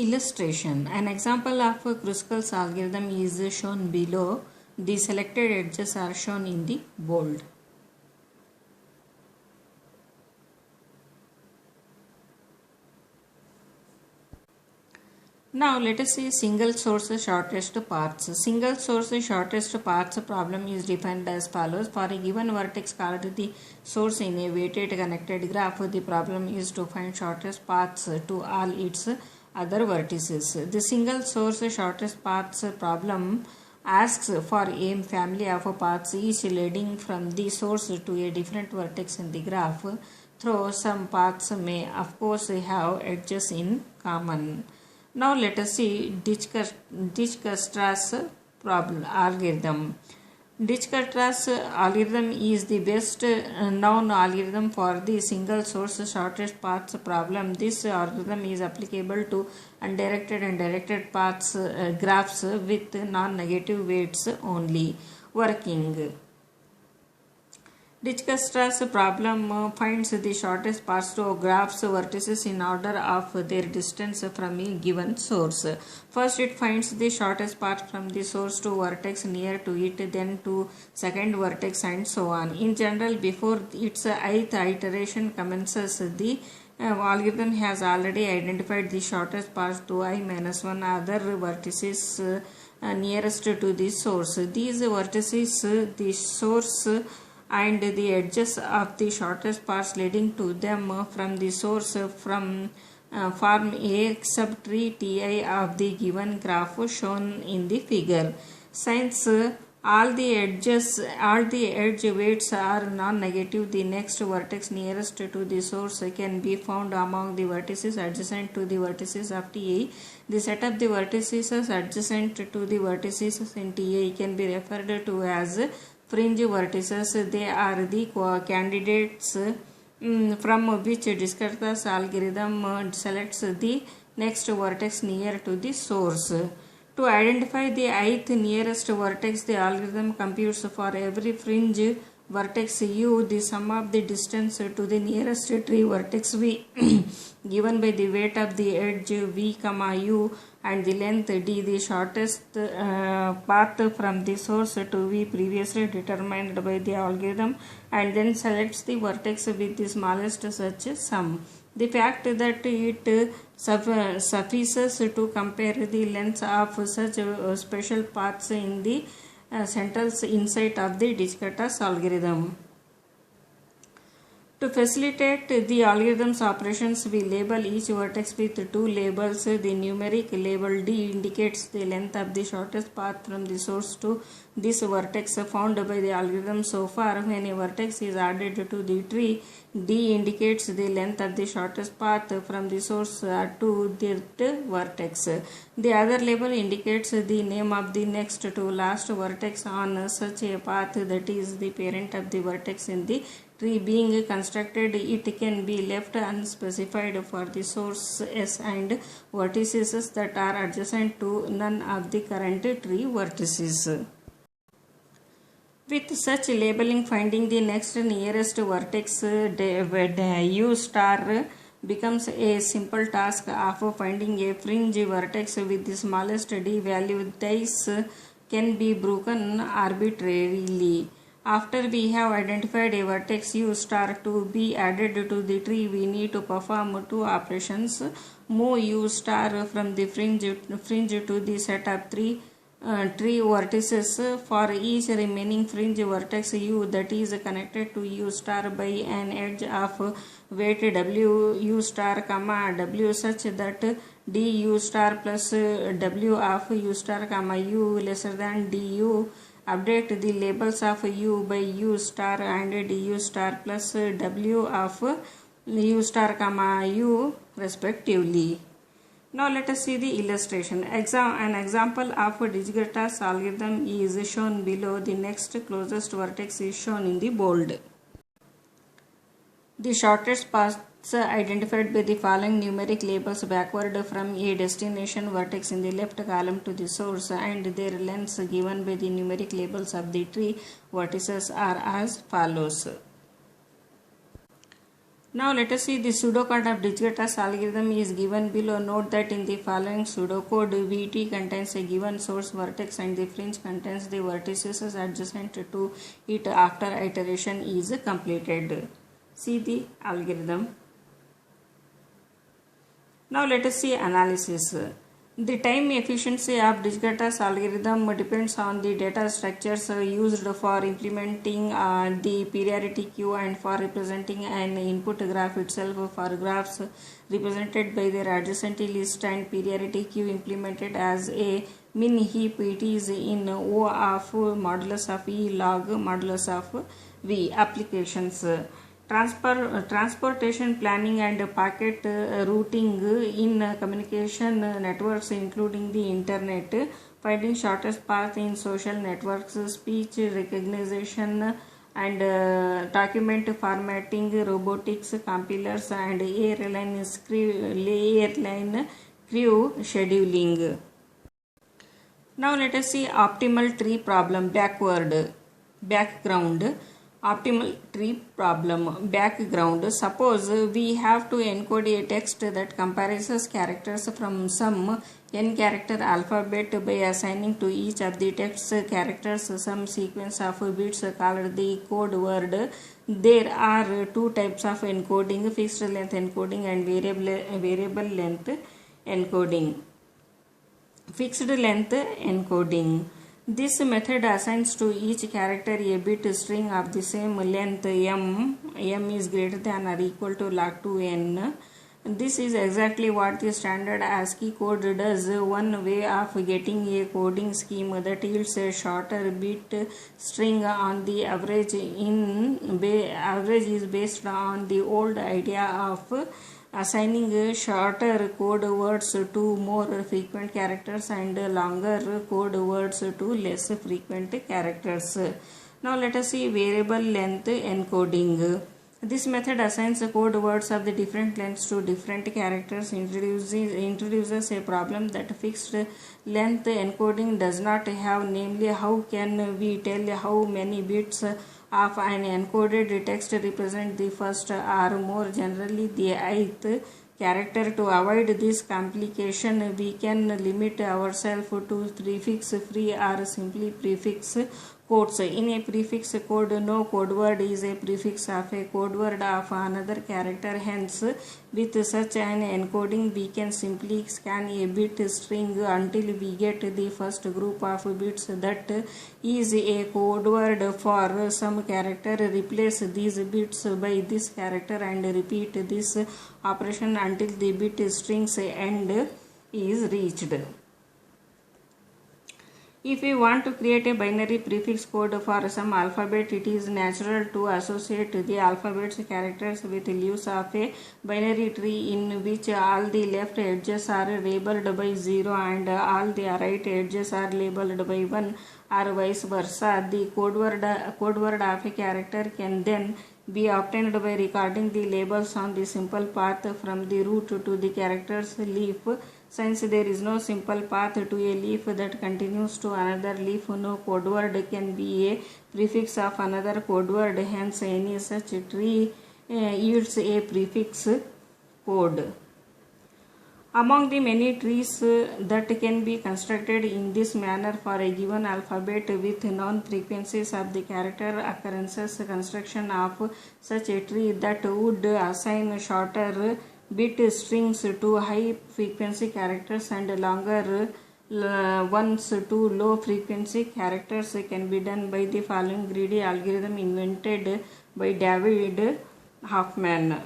Illustration. An example of a Kruskal's algorithm is shown below. The selected edges are shown in the bold. Now let us see single source shortest paths. Single source shortest paths problem is defined as follows. For a given vertex called the source in a weighted connected graph, the problem is to find shortest paths to all its other vertices. The single source shortest paths problem asks for a family of paths each leading from the source to a different vertex in the graph, though some paths may of course have edges in common. Now let us see Dijkstra's problem algorithm. Dijkstra's algorithm is the best known algorithm for the single source shortest paths problem. This algorithm is applicable to undirected and directed paths graphs with non-negative weights only. Working. Dijkstra's problem finds the shortest paths to graphs vertices in order of their distance from a given source. First, it finds the shortest path from the source to vertex near to it, then to second vertex, and so on. In general, before its ith iteration commences, the algorithm has already identified the shortest path to i-1 other vertices nearest to the source. These vertices, the source and the edges of the shortest paths leading to them from the source form a subtree Ti of the given graph shown in the figure. Since all the edge weights are non-negative, the next vertex nearest to the source can be found among the vertices adjacent to the vertices of Ti. The set of the vertices adjacent to the vertices in Ti can be referred to as fringe vertices. They are the candidates from which Dijkstra's algorithm selects the next vertex near to the source. To identify the ith nearest vertex, the algorithm computes for every fringe vertex u the sum of the distance to the nearest tree vertex v given by the weight of the edge v, u and the length d, the shortest path from the source to v previously determined by the algorithm, and then selects the vertex with the smallest such sum. The fact that it suffices to compare the lengths of such special paths in the central insight of the Dijkstra's algorithm. To facilitate the algorithm's operations, we label each vertex with two labels. The numeric label d indicates the length of the shortest path from the source to this vertex found by the algorithm so far. When a vertex is added to the tree, d indicates the length of the shortest path from the source to that vertex. The other label indicates the name of the next to last vertex on such a path, that is the parent of the vertex in the tree being constructed. It can be left unspecified for the sources and vertices that are adjacent to none of the current tree vertices. With such labeling, finding the next nearest vertex u star becomes a simple task of finding a fringe vertex with the smallest d value. These can be broken arbitrarily. After we have identified a vertex u star to be added to the tree, we need to perform two operations. Move u star from the fringe to the set of tree vertices for each remaining fringe vertex u that is connected to u star by an edge of weight w u star comma w such that d u star plus w of u star comma u lesser than du. Update the labels of u by u star and du star plus w of u star comma u respectively. Now let us see the illustration. An example of Dijkstra's algorithm is shown below. The next closest vertex is shown in the bold. The shortest paths identified by the following numeric labels backward from a destination vertex in the left column to the source, and their lengths given by the numeric labels of the tree vertices are as follows. Now let us see the pseudocode of Digita's algorithm is given below. Note that in the following pseudocode, VT contains a given source vertex and the fringe contains the vertices adjacent to it after iteration is completed. See the algorithm. Now let us see analysis. The time efficiency of Digita's algorithm depends on the data structures used for implementing the priority queue and for representing an input graph itself. For graphs represented by their adjacent list and priority queue implemented as a min heap, it is in O of modulus of E log modulus of V. Applications. Transportation planning and packet routing in communication networks including the internet, finding shortest path in social networks, speech recognition and document formatting, robotics, compilers and airline crew scheduling. Now let us see optimal tree problem. Background. Optimal tree problem. Background. Suppose we have to encode a text that comprises characters from some n character alphabet by assigning to each of the text characters some sequence of bits called the code word. There are two types of encoding: fixed length encoding and variable length encoding. Fixed length encoding. This method assigns to each character a bit string of the same length m is greater than or equal to log2n. This is exactly what the standard ASCII code does. One way of getting a coding scheme that yields a shorter bit string on the average is based on the old idea of assigning shorter code words to more frequent characters and longer code words to less frequent characters. Now let us see variable length encoding. This method assigns the code words of the different lengths to different characters, introduces a problem that fixed length encoding does not have, namely how can we tell how many bits of an encoded text represent the first or more generally the ith character. To avoid this complication, we can limit ourselves to prefix free or simply prefix quotes. In a prefix code, no code word is a prefix of a code word of another character. Hence, with such an encoding, we can simply scan a bit string until we get the first group of bits that is a code word for some character. Replace these bits by this character and repeat this operation until the bit string's end is reached. If we want to create a binary prefix code for some alphabet, it is natural to associate the alphabet's characters with leaves of a binary tree in which all the left edges are labeled by 0 and all the right edges are labeled by 1 or vice versa. The code word of a character can then be obtained by recording the labels on the simple path from the root to the character's leaf. Since there is no simple path to a leaf that continues to another leaf, no code word can be a prefix of another code word. Hence, any such tree yields a prefix code. Among the many trees that can be constructed in this manner for a given alphabet with known frequencies of the character occurrences, construction of such a tree that would assign shorter bit strings to high frequency characters and longer ones to low frequency characters can be done by the following greedy algorithm invented by David Hoffman.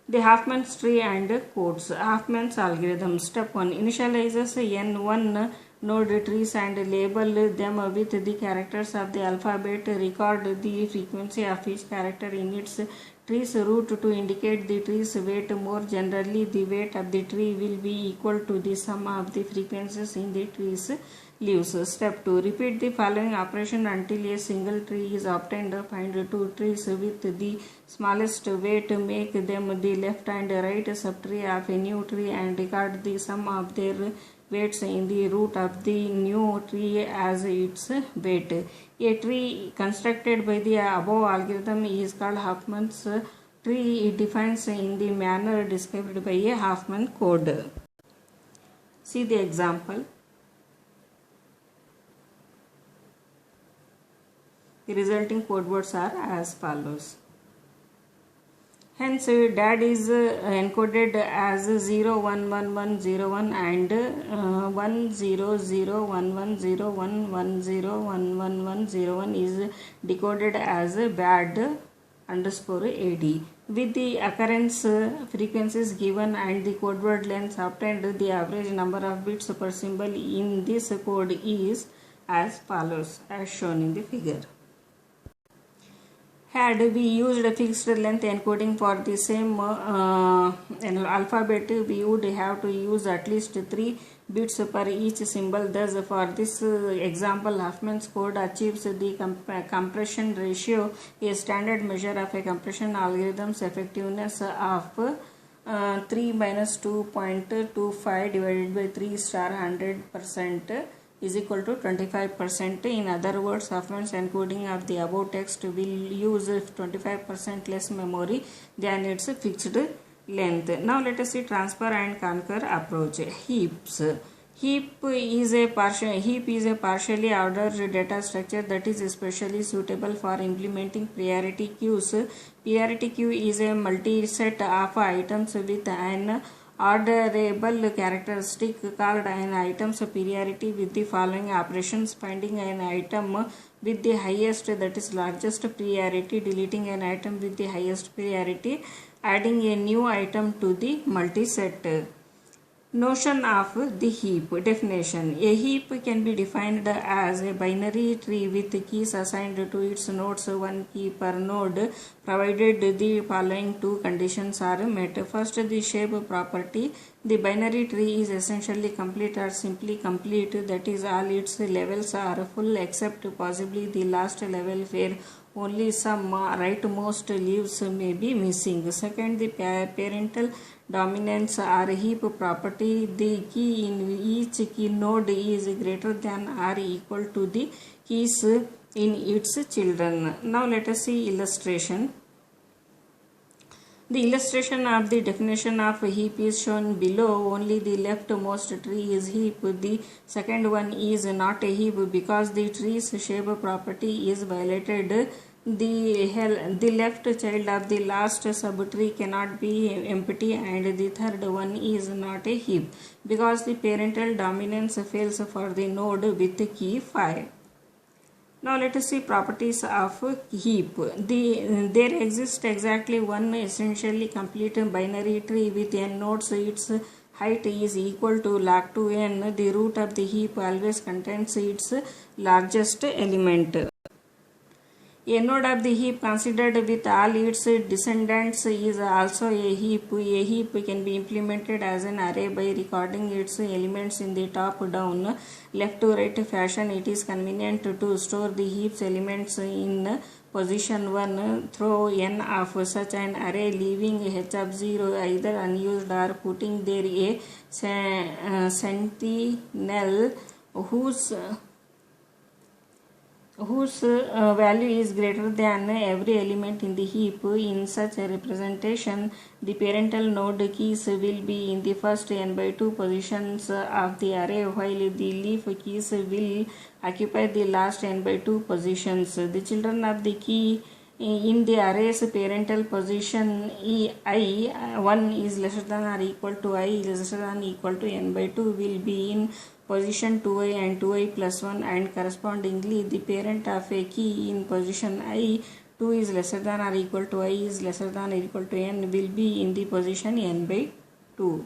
The Hoffman's tree and quotes. Hoffman's algorithm. Step 1. Initializes n1 node trees and label them with the characters of the alphabet. Record the frequency of each character in its tree's root to indicate the tree's weight. More generally, the weight of the tree will be equal to the sum of the frequencies in the tree's leaves. Step 2. Repeat the following operation until a single tree is obtained. Find two trees with the smallest weight. Make them the left and right subtree of a new tree and record the sum of their weights in the root of the new tree as its weight. A tree constructed by the above algorithm is called Hoffman's tree it defines in the manner described by a Huffman code. See the example. The resulting code words are as follows. Hence, dad is encoded as 011101 and 1001101101101 is decoded as bad underscore AD. With the occurrence frequencies given and the code word length obtained, the average number of bits per symbol in this code is as follows, as shown in the figure. Had we used a fixed length encoding for the same alphabet, we would have to use at least 3 bits per each symbol. Thus, for this example, Huffman's code achieves the compression ratio, a standard measure of a compression algorithm's effectiveness of 3 minus 2.25 divided by 3 star 100% is equal to 25%. In other words, Huffman's encoding of the above text will use 25% less memory than its fixed length. Now let us see transfer and conquer approach. Heaps. Heap is a partially ordered data structure that is especially suitable for implementing priority queues. Priority queue is a multi-set of items with an orderable characteristic called an item's priority with the following operations: finding an item with the highest, that is largest priority, deleting an item with the highest priority, adding a new item to the multi-set. Notion of the heap. Definition. A heap can be defined as a binary tree with keys assigned to its nodes, one key per node, provided the following two conditions are met. First, the shape property. The binary tree is essentially complete or simply complete, that is, all its levels are full except possibly the last level where only some rightmost leaves may be missing. Second, the parental dominance or heap property. The key in each key node is greater than or equal to the keys in its children. Now let us see illustration. The illustration of the definition of heap is shown below. Only the leftmost tree is heap. The second one is not a heap because the tree's shape property is violated. The left child of the last subtree cannot be empty, and the third one is not a heap because the parental dominance fails for the node with key 5. Now let us see properties of heap. There exists exactly one essentially complete binary tree with n nodes. Its height is equal to log 2n. The root of the heap always contains its largest element. A node of the heap considered with all its descendants is also a heap. A heap can be implemented as an array by recording its elements in the top-down, left-to-right fashion. It is convenient to store the heap's elements in position 1. Throw n of such an array, leaving h of 0 either unused or putting there a sentinel whose value is greater than every element in the heap. In such a representation, the parental node keys will be in the first n by 2 positions of the array, while the leaf keys will occupy the last n by 2 positions. The children of the key in the array's parental position I1 is lesser than or equal to I lesser than or equal to n by 2 will be in position 2i and 2i plus 1, and correspondingly the parent of a key in position I 2 is lesser than or equal to I is lesser than or equal to n will be in the position n by 2.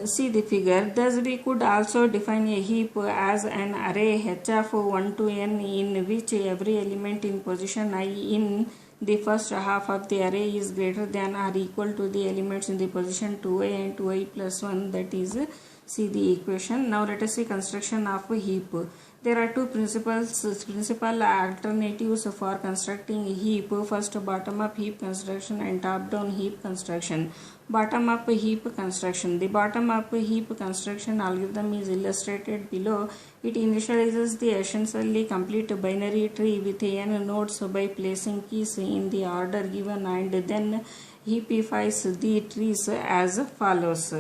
See the figure. Thus we could also define a heap as an array h of 1 to n in which every element in position I in the first half of the array is greater than or equal to the elements in the position 2i and 2i plus 1, that is, see the equation. Now let us see construction of a heap. There are two principal alternatives for constructing a heap. First, bottom-up heap construction and top-down heap construction. Bottom-up heap construction. The bottom-up heap construction algorithm is illustrated below. It initializes the essentially complete binary tree with n nodes by placing keys in the order given and then heapifies the trees as follows.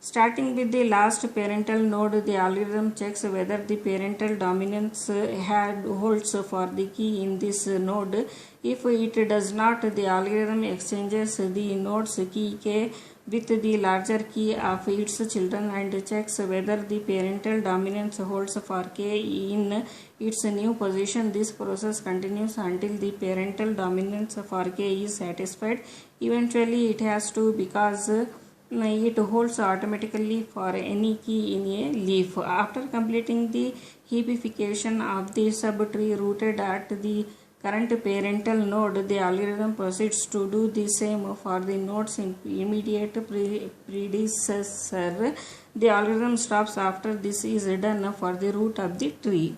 Starting with the last parental node, the algorithm checks whether the parental dominance holds for the key in this node. If it does not, the algorithm exchanges the node's key k with the larger key of its children and checks whether the parental dominance holds for k in its new position. This process continues until the parental dominance for k is satisfied. Eventually, it has to, because it holds automatically for any key in a leaf. After completing the heapification of the subtree rooted at the current parental node, the algorithm proceeds to do the same for the node's immediate predecessor. The algorithm stops after this is done for the root of the tree.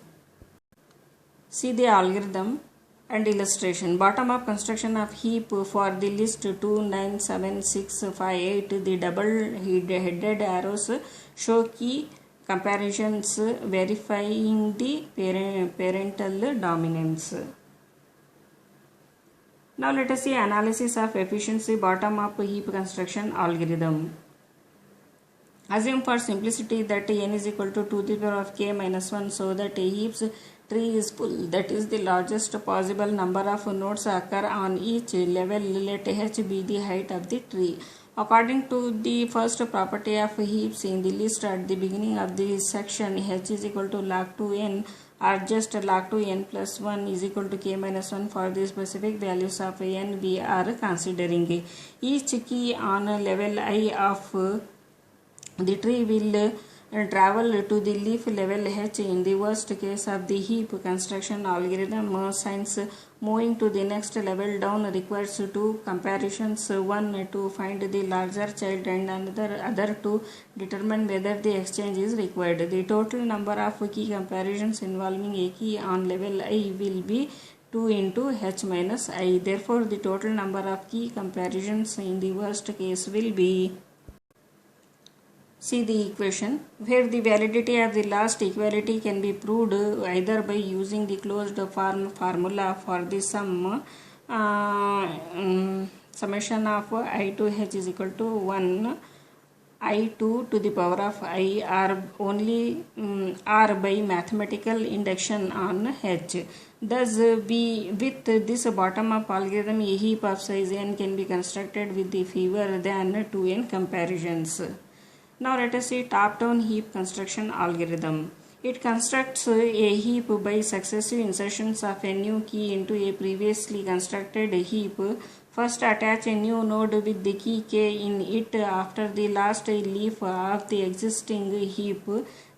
See the algorithm and illustration. Bottom-up construction of heap for the list 2, 9, 7, 6, 5, 8. The double-headed arrows show key comparisons verifying the parental dominance. Now let us see analysis of efficiency bottom-up heap construction algorithm. Assume for simplicity that n is equal to the power of k minus 1 so that a heap's tree is full. That is, the largest possible number of nodes occur on each level. Let h be the height of the tree. According to the first property of heaps in the list at the beginning of the section, h is equal to log 2n or just log 2n plus 1 is equal to k minus 1 for the specific values of n we are considering. Each key on level I of the tree will travel to the leaf level h. In the worst case of the heap construction algorithm, since moving to the next level down requires two comparisons, one to find the larger child and other to determine whether the exchange is required. The total number of key comparisons involving a key on level I will be 2 into h minus I. Therefore, the total number of key comparisons in the worst case will be. See the equation, where the validity of the last equality can be proved either by using the closed form formula for the summation of I to h is equal to 1 I2 to the power of I or only or by mathematical induction on h. Thus, with this bottom-up algorithm, a heap of size n can be constructed with the fewer than 2n comparisons. Now let us see top-down heap construction algorithm. It constructs a heap by successive insertions of a new key into a previously constructed heap. First, attach a new node with the key k in it after the last leaf of the existing heap.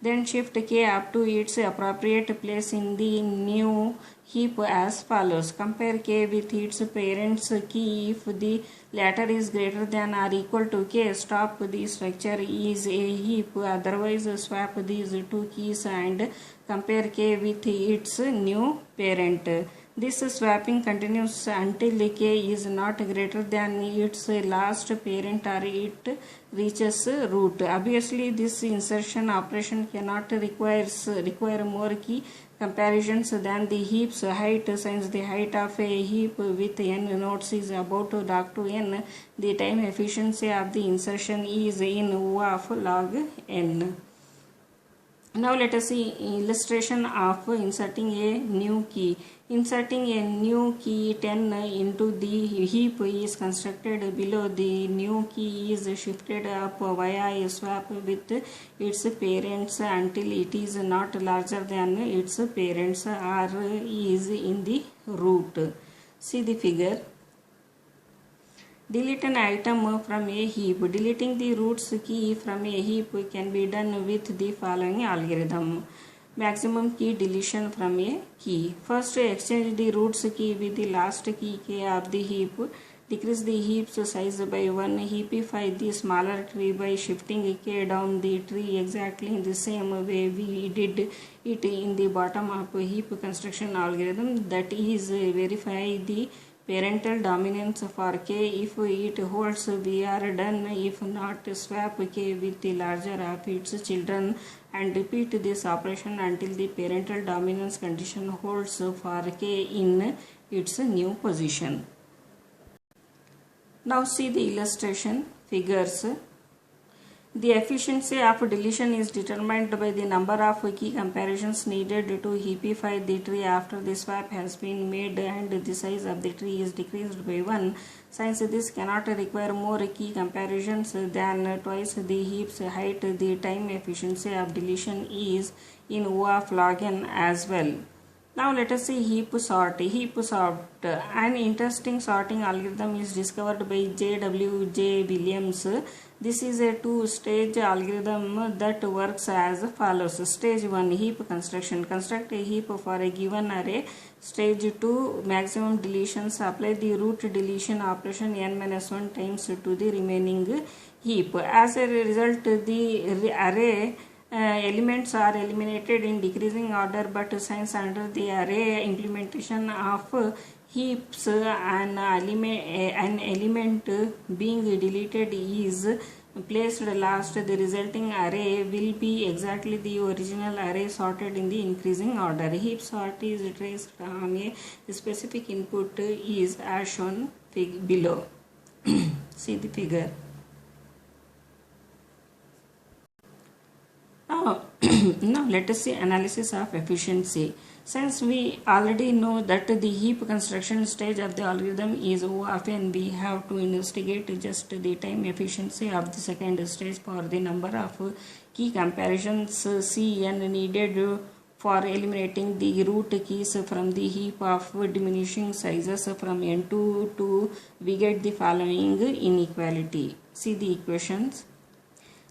Then shift k up to its appropriate place in the new heap as follows. Compare k with its parent's key. If the latter is greater than or equal to k, stop the structure is a heap. Otherwise, swap these two keys and compare k with its new parent. This swapping continues until k is not greater than its last parent or it reaches root. Obviously, this insertion operation cannot require more key comparisons than the heap's height, since the height of a heap with n nodes is about log 2n. The time efficiency of the insertion is in O of log n. Now let us see illustration of inserting a new key. Inserting a new key 10 into the heap is constructed below. The new key is shifted up via a swap with its parents until it is not larger than its parents or is in the root. See the figure. Delete an item from a heap. Deleting the roots key from a heap can be done with the following algorithm. Maximum key deletion from a key. First, exchange the roots key with the last key k of the heap. decrease the heap's size by 1, heapify the smaller tree by shifting k down the tree exactly in the same way we did it in the bottom up heap construction algorithm. That is, verify the parental dominance for k. If it holds, we are done. If not, swap k with the larger of its children and repeat this operation until the parental dominance condition holds for k in its new position. Now see the illustration figures. The efficiency of deletion is determined by the number of key comparisons needed to heapify the tree after the swap has been made, and the size of the tree is decreased by 1. Since this cannot require more key comparisons than twice the heap's height, the time efficiency of deletion is in O of log n as well. Now let us see heap sort. Heap sort. An interesting sorting algorithm is discovered by J.W.J. Williams. This is a two-stage algorithm that works as follows. Stage 1, heap construction. Construct a heap for a given array. Stage 2, maximum deletions. Apply the root deletion operation n-1 times to the remaining heap. As a result, the array elements are eliminated in decreasing order, but since under the array implementation of heaps an element being deleted is placed last, the resulting array will be exactly the original array sorted in the increasing order. Heap sort is traced on a specific input is as shown below. See the figure. Now let us see analysis of efficiency. Since we already know that the heap construction stage of the algorithm is O of n, we have to investigate just the time efficiency of the second stage for the number of key comparisons Cn needed for eliminating the root keys from the heap of diminishing sizes from n2 to we get the following inequality. See the equations.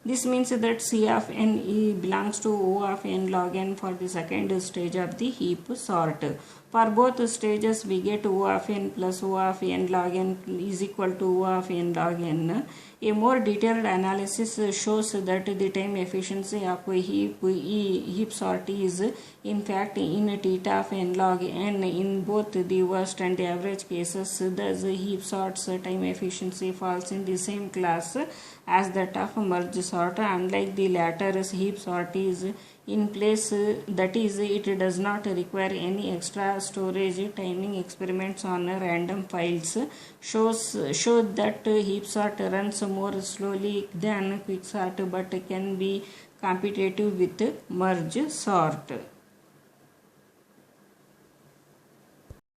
This means that C of n belongs to O of n log n for the second stage of the heap sort. For both stages, we get O of n plus O of n log n is equal to O of n log n. A more detailed analysis shows that the time efficiency of a heap sort is in fact in theta of n log n in both the worst and the average cases. Thus, heap sort's time efficiency falls in the same class as that of merge sort. Unlike the latter, heap sort is in place, that is, it does not require any extra storage. Timing experiments on random files show that heap sort runs more slowly than quicksort but can be competitive with merge sort.